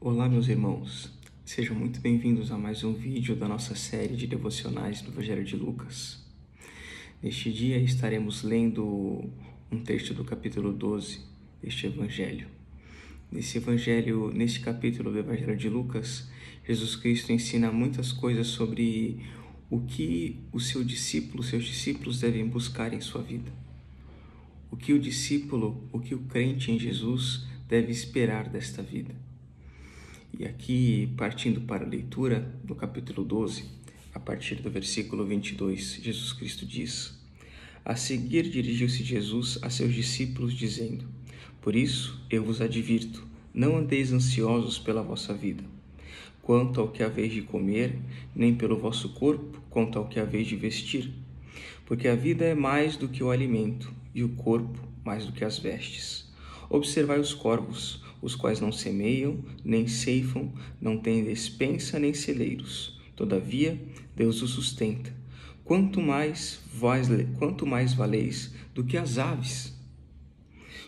Olá, meus irmãos. Sejam muito bem-vindos a mais um vídeo da nossa série de devocionais do Evangelho de Lucas. Neste dia estaremos lendo um texto do capítulo 12 deste Evangelho. Neste capítulo do Evangelho de Lucas, Jesus Cristo ensina muitas coisas sobre o que os seus discípulos devem buscar em sua vida. O que o crente em Jesus deve esperar desta vida. E aqui, partindo para a leitura do capítulo 12, a partir do versículo 22, Jesus Cristo diz: A seguir dirigiu-se Jesus a seus discípulos, dizendo: Por isso eu vos advirto, não andeis ansiosos pela vossa vida, quanto ao que haveis de comer, nem pelo vosso corpo, quanto ao que haveis de vestir. Porque a vida é mais do que o alimento, e o corpo mais do que as vestes. Observai os corvos, os quais não semeiam, nem ceifam, não têm despensa nem celeiros. Todavia, Deus os sustenta. Quanto mais valeis do que as aves?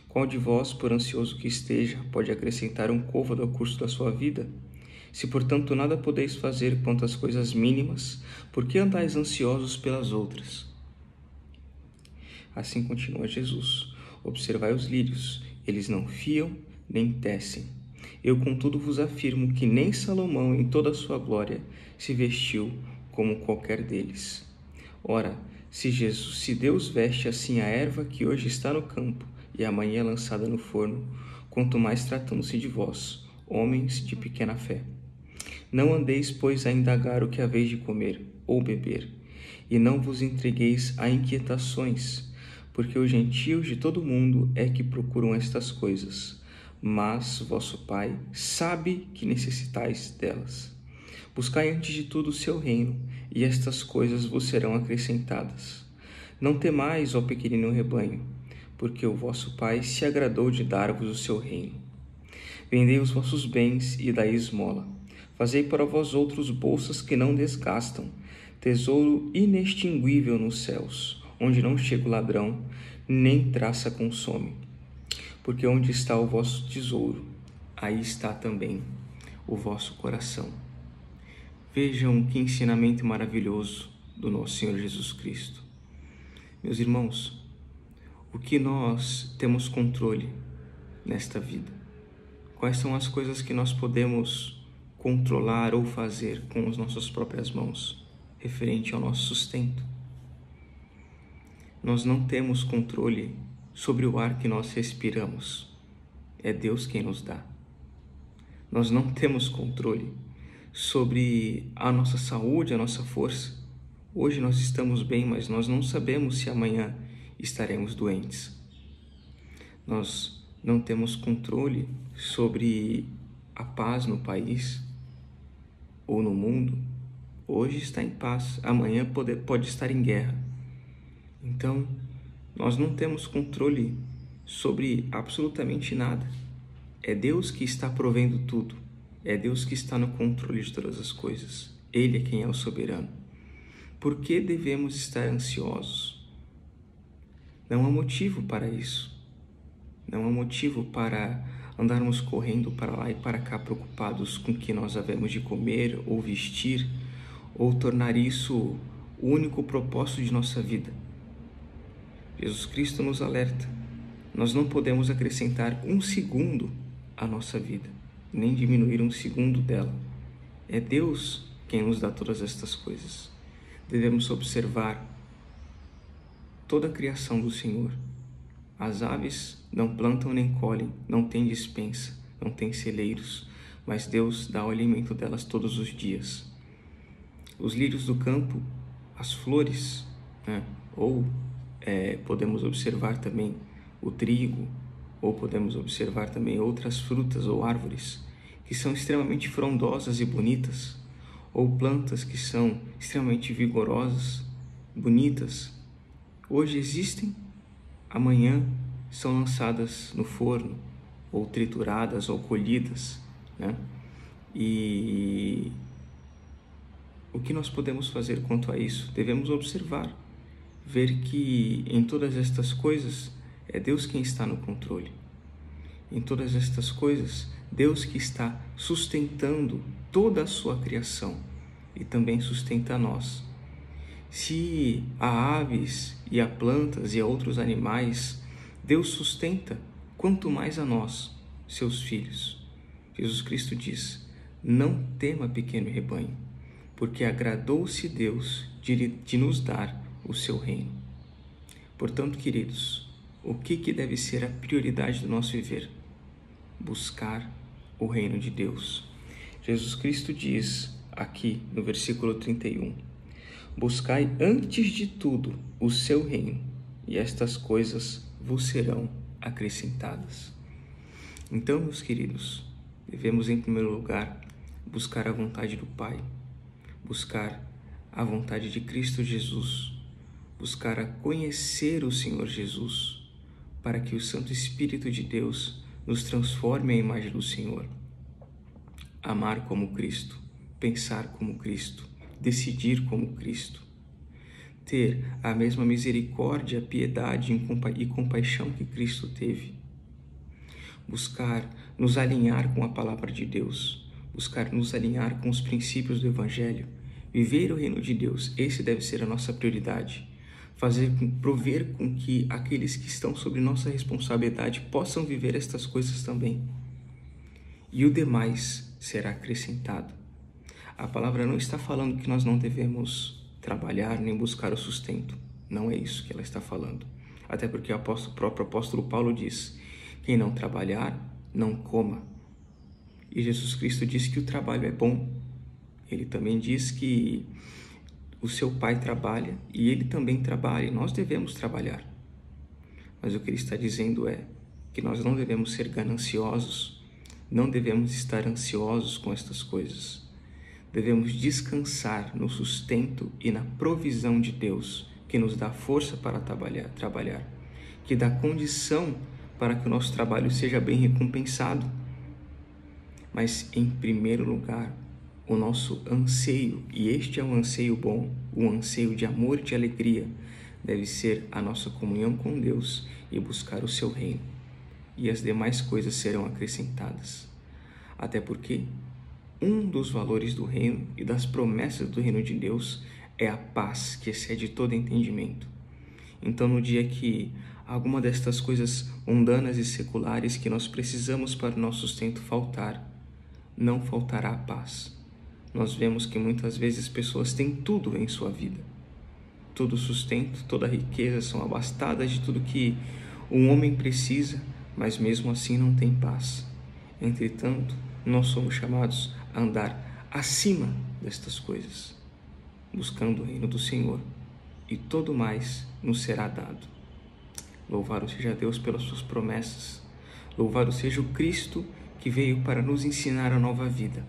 Qual de vós, por ansioso que esteja, pode acrescentar um côvado ao curso da sua vida? Se, portanto, nada podeis fazer quanto às coisas mínimas, por que andais ansiosos pelas outras? Assim continua Jesus. Observai os lírios, eles não fiam nem tecem. Eu, contudo, vos afirmo que nem Salomão, em toda a sua glória, se vestiu como qualquer deles. Ora, se Deus veste assim a erva que hoje está no campo e amanhã é lançada no forno, quanto mais tratando-se de vós, homens de pequena fé. Não andeis, pois, a indagar o que haveis de comer ou beber, e não vos entregueis a inquietações, porque os gentios de todo o mundo é que procuram estas coisas, mas vosso Pai sabe que necessitais delas. Buscai antes de tudo o seu reino, e estas coisas vos serão acrescentadas. Não temais, ó pequenino rebanho, porque o vosso Pai se agradou de dar-vos o seu reino. Vendei os vossos bens e dai esmola. Fazei para vós outros bolsas que não desgastam, tesouro inextinguível nos céus, onde não chega o ladrão, nem traça consome. Porque onde está o vosso tesouro, aí está também o vosso coração. Vejam que ensinamento maravilhoso do nosso Senhor Jesus Cristo. Meus irmãos, o que nós temos controle nesta vida? Quais são as coisas que nós podemos controlar ou fazer com as nossas próprias mãos, referente ao nosso sustento? Nós não temos controle sobre o ar que nós respiramos. É Deus quem nos dá. Nós não temos controle sobre a nossa saúde, a nossa força. Hoje nós estamos bem, mas nós não sabemos se amanhã estaremos doentes. Nós não temos controle sobre a paz no país ou no mundo. Hoje está em paz, amanhã pode estar em guerra. Então, nós não temos controle sobre absolutamente nada. É Deus que está provendo tudo. É Deus que está no controle de todas as coisas. Ele é quem é o soberano. Por que devemos estar ansiosos? Não há motivo para isso. Não há motivo para andarmos correndo para lá e para cá preocupados com o que nós havemos de comer ou vestir, ou tornar isso o único propósito de nossa vida. Jesus Cristo nos alerta. Nós não podemos acrescentar um segundo à nossa vida, nem diminuir um segundo dela. É Deus quem nos dá todas estas coisas. Devemos observar toda a criação do Senhor. As aves não plantam nem colhem, não têm despensa, não têm celeiros, mas Deus dá o alimento delas todos os dias. Os lírios do campo, as flores, podemos observar também o trigo, ou podemos observar também outras frutas ou árvores que são extremamente frondosas e bonitas, ou plantas que são extremamente vigorosas, bonitas. Hoje existem, amanhã são lançadas no forno, ou trituradas, ou colhidas, E o que nós podemos fazer quanto a isso? Devemos observar, ver que em todas estas coisas é Deus quem está no controle. em todas estas coisas, Deus que está sustentando toda a sua criação e também sustenta a nós. Se há aves e há plantas e há outros animais, Deus sustenta, quanto mais a nós, seus filhos. Jesus Cristo diz: não tema, pequeno rebanho, porque agradou-se Deus de nos dar o seu reino. Portanto, queridos, o que deve ser a prioridade do nosso viver? Buscar o reino de Deus. Jesus Cristo diz aqui no versículo 31, buscai antes de tudo o seu reino, e estas coisas vos serão acrescentadas. Então, meus queridos, devemos em primeiro lugar buscar a vontade do Pai, buscar a vontade de Cristo Jesus, buscar a conhecer o Senhor Jesus, para que o Santo Espírito de Deus nos transforme à imagem do Senhor. Amar como Cristo, pensar como Cristo, decidir como Cristo. Ter a mesma misericórdia, piedade e compaixão que Cristo teve. Buscar nos alinhar com a palavra de Deus, buscar nos alinhar com os princípios do Evangelho, viver o reino de Deus. Esse deve ser a nossa prioridade. Prover com que aqueles que estão sob nossa responsabilidade possam viver estas coisas também. E o demais será acrescentado. A palavra não está falando que nós não devemos trabalhar nem buscar o sustento. Não é isso que ela está falando. Até porque o próprio apóstolo Paulo diz: quem não trabalhar, não coma. E Jesus Cristo diz que o trabalho é bom. Ele também diz que o seu Pai trabalha e ele também trabalha, e nós devemos trabalhar. Mas o que ele está dizendo é que nós não devemos ser gananciosos, não devemos estar ansiosos com estas coisas. Devemos descansar no sustento e na provisão de Deus, que nos dá força para trabalhar, que dá condição para que o nosso trabalho seja bem recompensado. Mas, em primeiro lugar, o nosso anseio, e este é um anseio bom, um anseio de amor e de alegria, deve ser a nossa comunhão com Deus e buscar o seu reino. E as demais coisas serão acrescentadas. Até porque um dos valores do reino e das promessas do reino de Deus é a paz que excede todo entendimento. Então, no dia que alguma destas coisas mundanas e seculares que nós precisamos para o nosso sustento faltar, não faltará a paz. Nós vemos que muitas vezes pessoas têm tudo em sua vida. Todo o sustento, toda a riqueza, são abastadas de tudo que um homem precisa, mas mesmo assim não tem paz. Entretanto, nós somos chamados a andar acima destas coisas, buscando o reino do Senhor, e todo mais nos será dado. Louvado seja Deus pelas suas promessas. Louvado seja o Cristo que veio para nos ensinar a nova vida,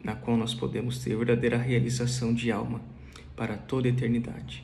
na qual nós podemos ter verdadeira realização de alma para toda a eternidade.